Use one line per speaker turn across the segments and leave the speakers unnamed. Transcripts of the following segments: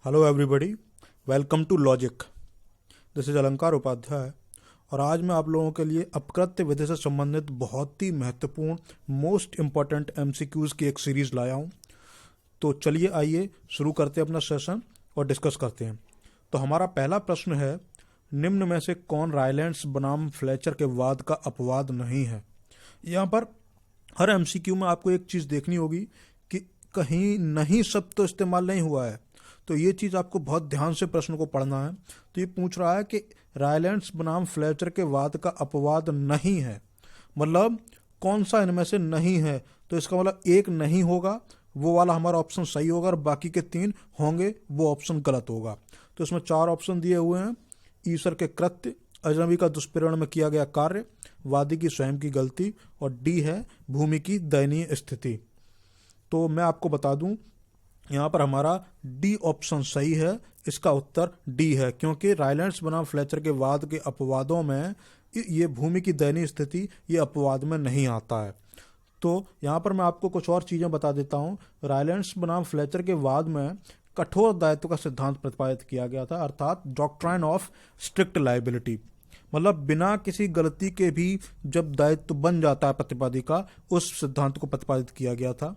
Hello everybody, welcome to logic. This is Alankar Upadhyay और आज मैं आप लोगों के लिए अपकृत्य विधि से संबंधित बहुत ही महत्वपूर्ण मोस्ट इम्पॉर्टेंट एमसीक्यूज की एक सीरीज लाया हूँ। तो चलिए आइए शुरू करते हैं अपना सेशन और डिस्कस करते हैं। तो हमारा पहला प्रश्न है, निम्न में से कौन रायलेंस बनाम फ्लेचर के वाद का अपवाद नहीं है। यहाँ पर हर एमसीक्यू में आपको एक चीज़ देखनी होगी कि कहीं नहीं शब्द तो इस्तेमाल नहीं हुआ है, तो ये चीज़ आपको बहुत ध्यान से प्रश्न को पढ़ना है। तो ये पूछ रहा है कि रायलेंस बनाम फ्लेचर के वाद का अपवाद नहीं है, मतलब कौन सा इनमें से नहीं है। तो इसका मतलब एक नहीं होगा, वो वाला हमारा ऑप्शन सही होगा, और बाकी के तीन होंगे वो ऑप्शन गलत होगा। तो इसमें चार ऑप्शन दिए हुए हैं। ईश्वर के कृत्य, अजनबी का दुष्प्रेरण में किया गया कार्य, वादी की स्वयं की गलती, और डी है भूमि की दयनीय स्थिति। तो मैं आपको बता दूं, यहाँ पर हमारा डी ऑप्शन सही है। इसका उत्तर डी है, क्योंकि रायलेंस बनाम फ्लेचर के वाद के अपवादों में ये भूमि की दयनीय स्थिति ये अपवाद में नहीं आता है। तो यहाँ पर मैं आपको कुछ और चीज़ें बता देता हूँ। रायलेंस बनाम फ्लेचर के वाद में कठोर दायित्व का सिद्धांत प्रतिपादित किया गया था, अर्थात डॉक्ट्राइन ऑफ स्ट्रिक्ट लायबिलिटी, मतलब बिना किसी गलती के भी जब दायित्व बन जाता है प्रतिवादी का, उस सिद्धांत को प्रतिपादित किया गया था।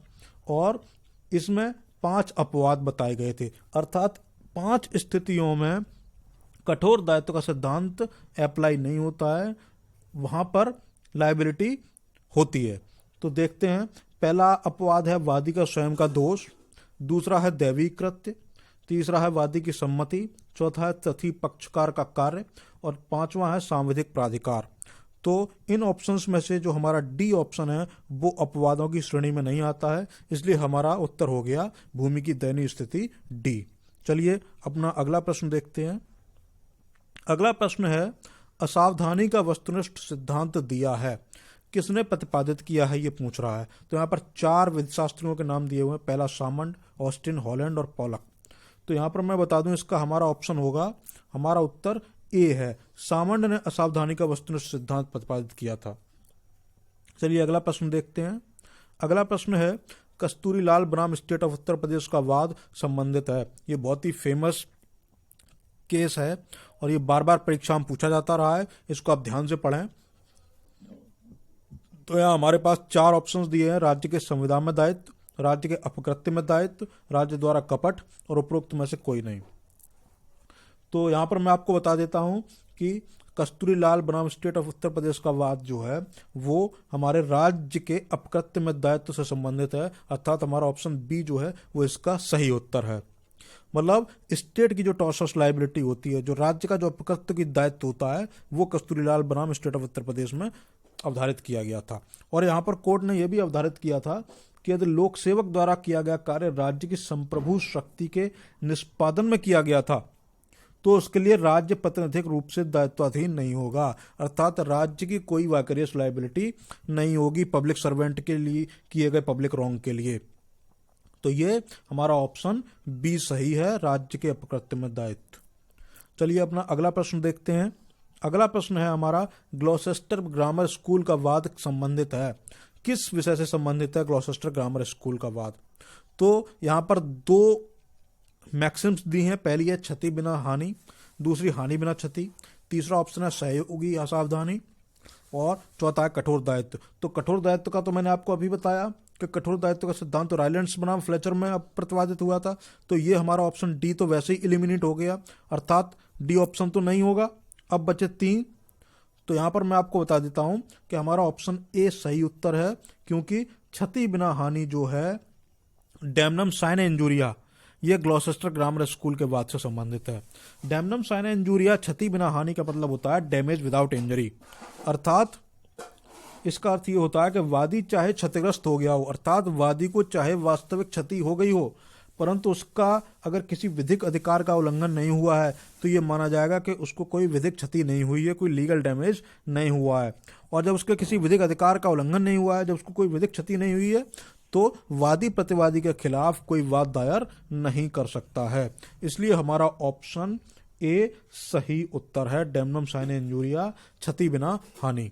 और इसमें 5 अपवाद बताए गए थे, अर्थात 5 स्थितियों में कठोर दायित्व का सिद्धांत अप्लाई नहीं होता है, वहां पर लायबिलिटी होती है। तो देखते हैं। पहला अपवाद है वादी का स्वयं का दोष, दूसरा है दैवी कृत्य, तीसरा है वादी की सम्मति, चौथा है तथी पक्षकार का कार्य, और पांचवा है सांविधिक प्राधिकार। तो इन ऑप्शंस में से जो हमारा डी ऑप्शन है वो अपवादों की श्रेणी में नहीं आता है, इसलिए हमारा उत्तर हो गया भूमि की दयनीय स्थिति डी। चलिए अपना अगला प्रश्न देखते हैं। अगला प्रश्न है, असावधानी का वस्तुनिष्ठ सिद्धांत दिया है, किसने प्रतिपादित किया है, ये पूछ रहा है। तो यहाँ पर 4 विधिशास्त्रियों के नाम दिए हुए हैं, पहला सामंड, ऑस्टिन, हॉलैंड और पॉलक। तो यहाँ पर मैं बता दूं, इसका हमारा ऑप्शन होगा, हमारा उत्तर ए है। सामंड ने असावधानी का वस्तुनिष्ठ सिद्धांत प्रतिपादित किया था। चलिए अगला प्रश्न देखते हैं। अगला प्रश्न है, कस्तूरी लाल बनाम स्टेट ऑफ उत्तर प्रदेश का वाद संबंधित है। ये बहुत ही फेमस केस है और ये बार बार परीक्षा में पूछा जाता रहा है, इसको आप ध्यान से पढ़ें। तो यहाँ हमारे पास 4 ऑप्शंस दिए हैं, राज्य के संविधान में दायित्व, राज्य के अपकृत्य में दायित्व, राज्य द्वारा कपट, और उपरोक्त में से कोई नहीं। तो यहाँ पर मैं आपको बता देता हूँ कि कस्तूरी लाल बनाम स्टेट ऑफ उत्तर प्रदेश का वाद जो है वो हमारे राज्य के अपकृत्य में दायित्व से संबंधित है, अर्थात हमारा ऑप्शन बी जो है वो इसका सही उत्तर है। मतलब स्टेट की जो टॉर्शस लायबिलिटी होती है, जो राज्य का जो अपकृत्य की दायित्व होता है, वो कस्तूरी लाल बनाम स्टेट ऑफ उत्तर प्रदेश में अवधारित किया गया था। और यहाँ पर कोर्ट ने यह भी अवधारित किया था कि यदि लोक सेवक द्वारा किया गया कार्य राज्य की संप्रभु शक्ति के निष्पादन में किया गया था, तो उसके लिए राज्य प्रतिनिधिक रूप से दायित्वाधीन नहीं होगा, अर्थात राज्य की कोई वाइकरियस लायबिलिटी नहीं होगी पब्लिक सर्वेंट के लिए किए गए पब्लिक रॉन्ग के लिए। तो ये हमारा ऑप्शन बी सही है, राज्य के अपकृत्य में दायित्व। चलिए अपना अगला प्रश्न देखते हैं। अगला प्रश्न है हमारा, ग्लॉसेस्टर ग्रामर स्कूल का वाद संबंधित है, किस विषय से संबंधित है ग्लॉसेस्टर ग्रामर स्कूल का वाद। तो यहाँ पर 2 मैक्सिम्स दी हैं, पहली है क्षति बिना हानि, दूसरी हानि बिना क्षति, तीसरा ऑप्शन है सहयोगी असावधानी, और चौथा है कठोर दायित्व। तो कठोर दायित्व का तो मैंने आपको अभी बताया कि कठोर दायित्व का सिद्धांत तो रायलेंस बनाम फ्लेचर में प्रतिपादित हुआ था, तो ये हमारा ऑप्शन डी तो वैसे ही इलिमिनेट हो गया, अर्थात डी ऑप्शन तो नहीं होगा। अब बचे 3। तो यहाँ पर मैं आपको बता देता हूं कि हमारा ऑप्शन ए सही उत्तर है, क्योंकि क्षति बिना हानि जो है डैमनम साइने इंजूरिया, ये ग्लॉसेस्टर ग्रामर स्कूल के वाद से संबंधित है। डैमनम साइने इंजूरिया, क्षति बिना हानि का मतलब होता है डैमेज विदाउट इंजरी, अर्थात इसका अर्थ ये होता है कि वादी चाहे क्षतिग्रस्त हो गया हो, अर्थात वादी को चाहे वास्तविक क्षति हो गई हो, परंतु उसका अगर किसी विधिक अधिकार का उल्लंघन नहीं हुआ है तो ये माना जाएगा कि उसको कोई विधिक क्षति नहीं हुई है, कोई लीगल डैमेज नहीं हुआ है। और जब उसके किसी विधिक अधिकार का उल्लंघन नहीं हुआ है, जब उसको कोई विधिक क्षति नहीं हुई है, तो वादी प्रतिवादी के खिलाफ कोई वाद दायर नहीं कर सकता है। इसलिए हमारा ऑप्शन ए सही उत्तर है, डैमनम साइने इंजूरिया, क्षति बिना हानि।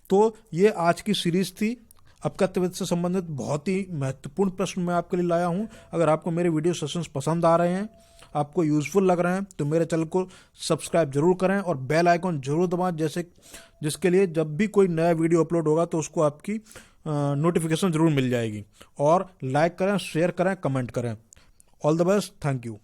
तो ये आज की सीरीज थी। अपकृत्यविद से संबंधित बहुत ही महत्वपूर्ण प्रश्न मैं आपके लिए लाया हूं। अगर आपको मेरे वीडियो सेशंस पसंद आ रहे हैं आपको यूजफुल लग रहे हैं तो मेरे चैनल को सब्सक्राइब जरूर करें और बेल आइकन जरूर दबाएं, जैसे जिसके लिए जब भी कोई नया वीडियो अपलोड होगा तो उसको आपकी नोटिफिकेशन जरूर मिल जाएगी। और लाइक करें, शेयर करें, कमेंट करें। All the best, thank you.